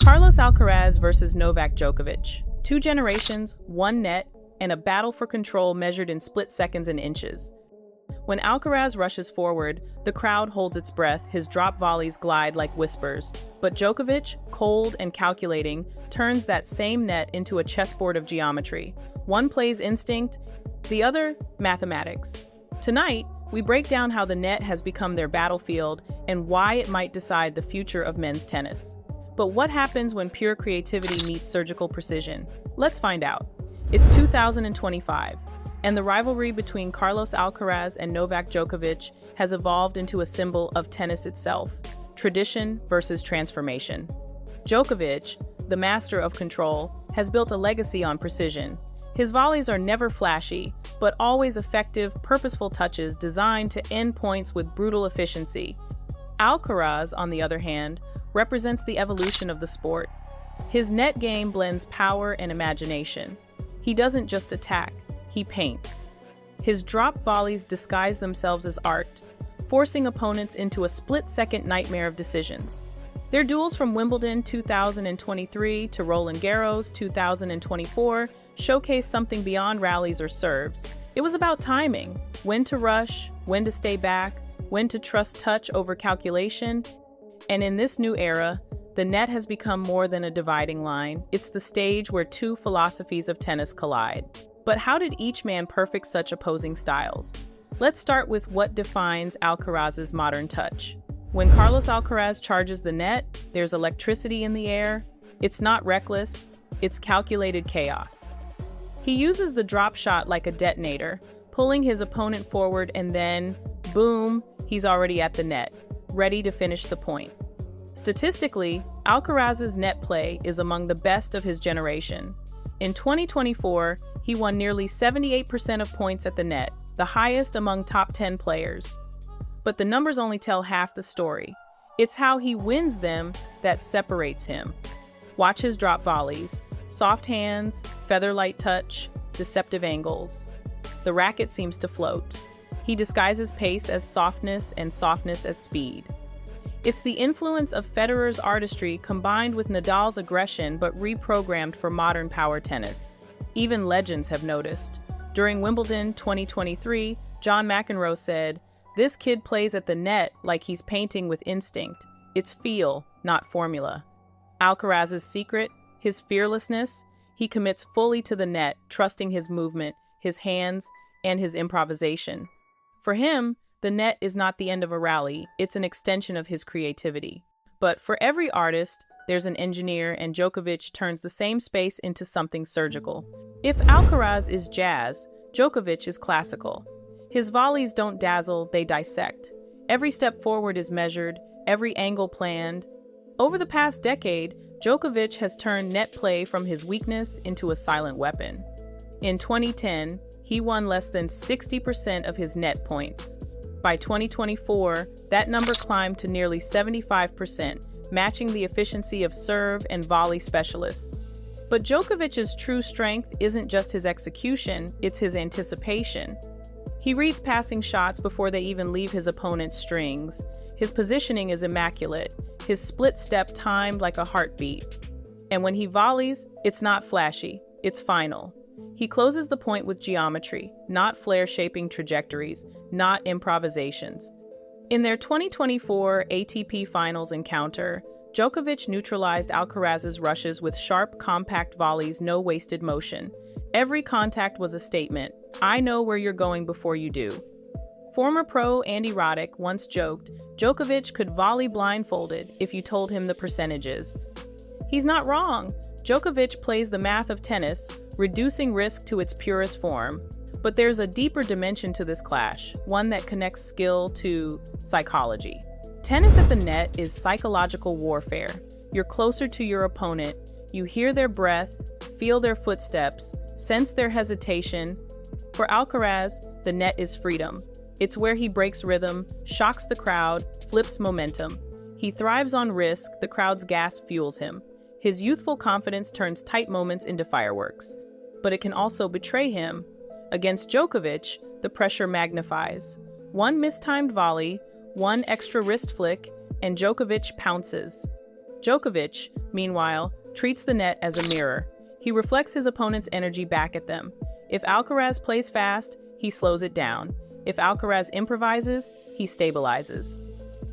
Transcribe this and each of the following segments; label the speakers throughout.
Speaker 1: Carlos Alcaraz versus Novak Djokovic. Two generations, one net, and a battle for control measured in split seconds and inches. When Alcaraz rushes forward, the crowd holds its breath, his drop volleys glide like whispers. But Djokovic, cold and calculating, turns that same net into a chessboard of geometry. One plays instinct, the other, mathematics. Tonight, we break down how the net has become their battlefield and why it might decide the future of men's tennis. But what happens when pure creativity meets surgical precision? Let's find out. It's 2025, and the rivalry between Carlos Alcaraz and Novak Djokovic has evolved into a symbol of tennis itself, tradition versus transformation. Djokovic, the master of control, has built a legacy on precision. His volleys are never flashy, but always effective, purposeful touches designed to end points with brutal efficiency. Alcaraz, on the other hand, represents the evolution of the sport. His net game blends power and imagination. He doesn't just attack, he paints. His drop volleys disguise themselves as art, forcing opponents into a split-second nightmare of decisions. Their duels from Wimbledon 2023 to Roland Garros 2024 showcase something beyond rallies or serves. It was about timing, when to rush, when to stay back, when to trust touch over calculation. And in this new era, the net has become more than a dividing line. It's the stage where two philosophies of tennis collide. But how did each man perfect such opposing styles? Let's start with what defines Alcaraz's modern touch. When Carlos Alcaraz charges the net, there's electricity in the air. It's not reckless, it's calculated chaos. He uses the drop shot like a detonator, pulling his opponent forward and then, boom, he's already at the net, ready to finish the point. Statistically, Alcaraz's net play is among the best of his generation. In 2024, he won nearly 78% of points at the net, the highest among top 10 players. But the numbers only tell half the story. It's how he wins them that separates him. Watch his drop volleys. Soft hands, feather-light touch, deceptive angles. The racket seems to float. He disguises pace as softness and softness as speed. It's the influence of Federer's artistry combined with Nadal's aggression but reprogrammed for modern power tennis. Even legends have noticed. During Wimbledon 2023, John McEnroe said, "This kid plays at the net like he's painting with instinct. It's feel, not formula." Alcaraz's secret? His fearlessness. He commits fully to the net, trusting his movement, his hands, and his improvisation. For him, the net is not the end of a rally, it's an extension of his creativity. But for every artist, there's an engineer, and Djokovic turns the same space into something surgical. If Alcaraz is jazz, Djokovic is classical. His volleys don't dazzle, they dissect. Every step forward is measured, every angle planned. Over the past decade, Djokovic has turned net play from his weakness into a silent weapon. In 2010, he won less than 60% of his net points. By 2024, that number climbed to nearly 75%, matching the efficiency of serve and volley specialists. But Djokovic's true strength isn't just his execution, it's his anticipation. He reads passing shots before they even leave his opponent's strings. His positioning is immaculate, his split step timed like a heartbeat. And when he volleys, it's not flashy, it's final. He closes the point with geometry, not flare-shaping trajectories, not improvisations. In their 2024 ATP Finals encounter, Djokovic neutralized Alcaraz's rushes with sharp, compact volleys, no wasted motion. Every contact was a statement. I know where you're going before you do. Former pro Andy Roddick once joked, Djokovic could volley blindfolded if you told him the percentages. He's not wrong. Djokovic plays the math of tennis, reducing risk to its purest form. But there's a deeper dimension to this clash, one that connects skill to psychology. Tennis at the net is psychological warfare. You're closer to your opponent, you hear their breath, feel their footsteps, sense their hesitation. For Alcaraz, the net is freedom. It's where he breaks rhythm, shocks the crowd, flips momentum. He thrives on risk, the crowd's gas fuels him. His youthful confidence turns tight moments into fireworks. But it can also betray him. Against Djokovic, the pressure magnifies. One mistimed volley, one extra wrist flick, and Djokovic pounces. Djokovic, meanwhile, treats the net as a mirror. He reflects his opponent's energy back at them. If Alcaraz plays fast, he slows it down. If Alcaraz improvises, he stabilizes.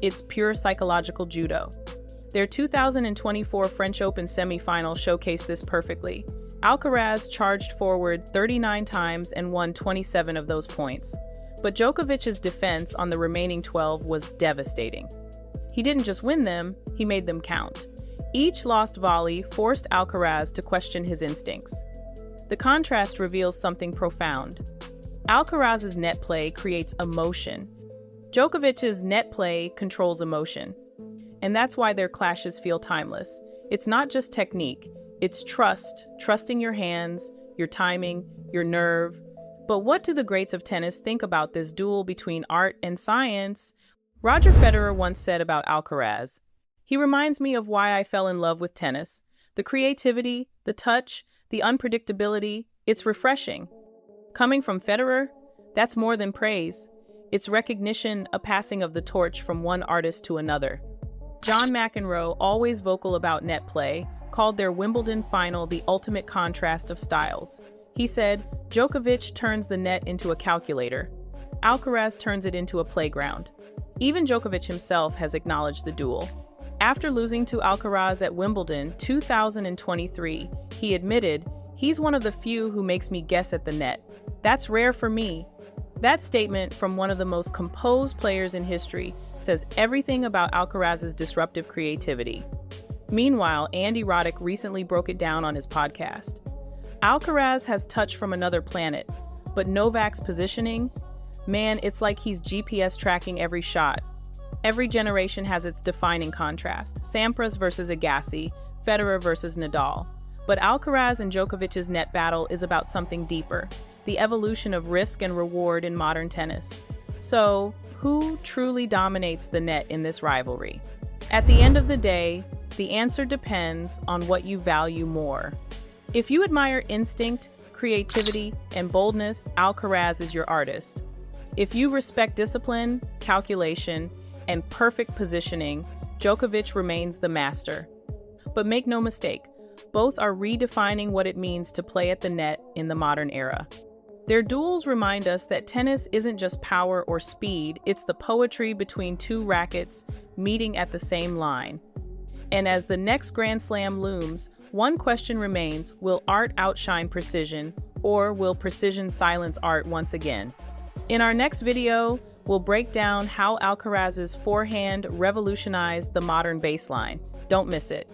Speaker 1: It's pure psychological judo. Their 2024 French Open semifinal showcased this perfectly. Alcaraz charged forward 39 times and won 27 of those points. But Djokovic's defense on the remaining 12 was devastating. He didn't just win them, he made them count. Each lost volley forced Alcaraz to question his instincts. The contrast reveals something profound. Alcaraz's net play creates emotion. Djokovic's net play controls emotion. And that's why their clashes feel timeless. It's not just technique, it's trusting your hands, your timing, your nerve. But what do the greats of tennis think about this duel between art and science? Roger Federer once said about Alcaraz, "He reminds me of why I fell in love with tennis. The creativity, the touch, the unpredictability, it's refreshing." Coming from Federer, that's more than praise. It's recognition, a passing of the torch from one artist to another. John McEnroe, always vocal about net play, called their Wimbledon final the ultimate contrast of styles. He said, "Djokovic turns the net into a calculator. Alcaraz turns it into a playground." Even Djokovic himself has acknowledged the duel. After losing to Alcaraz at Wimbledon 2023, he admitted, "He's one of the few who makes me guess at the net. That's rare for me." That statement from one of the most composed players in history says everything about Alcaraz's disruptive creativity. Meanwhile, Andy Roddick recently broke it down on his podcast. Alcaraz has touch from another planet, but Novak's positioning? Man, it's like he's GPS tracking every shot. Every generation has its defining contrast. Sampras versus Agassi, Federer versus Nadal. But Alcaraz and Djokovic's net battle is about something deeper, the evolution of risk and reward in modern tennis. So, who truly dominates the net in this rivalry? At the end of the day, the answer depends on what you value more. If you admire instinct, creativity, and boldness, Alcaraz is your artist. If you respect discipline, calculation, and perfect positioning, Djokovic remains the master. But make no mistake, both are redefining what it means to play at the net in the modern era. Their duels remind us that tennis isn't just power or speed, it's the poetry between two rackets meeting at the same line. And as the next Grand Slam looms, one question remains: will art outshine precision, or will precision silence art once again? In our next video, we'll break down how Alcaraz's forehand revolutionized the modern baseline. Don't miss it.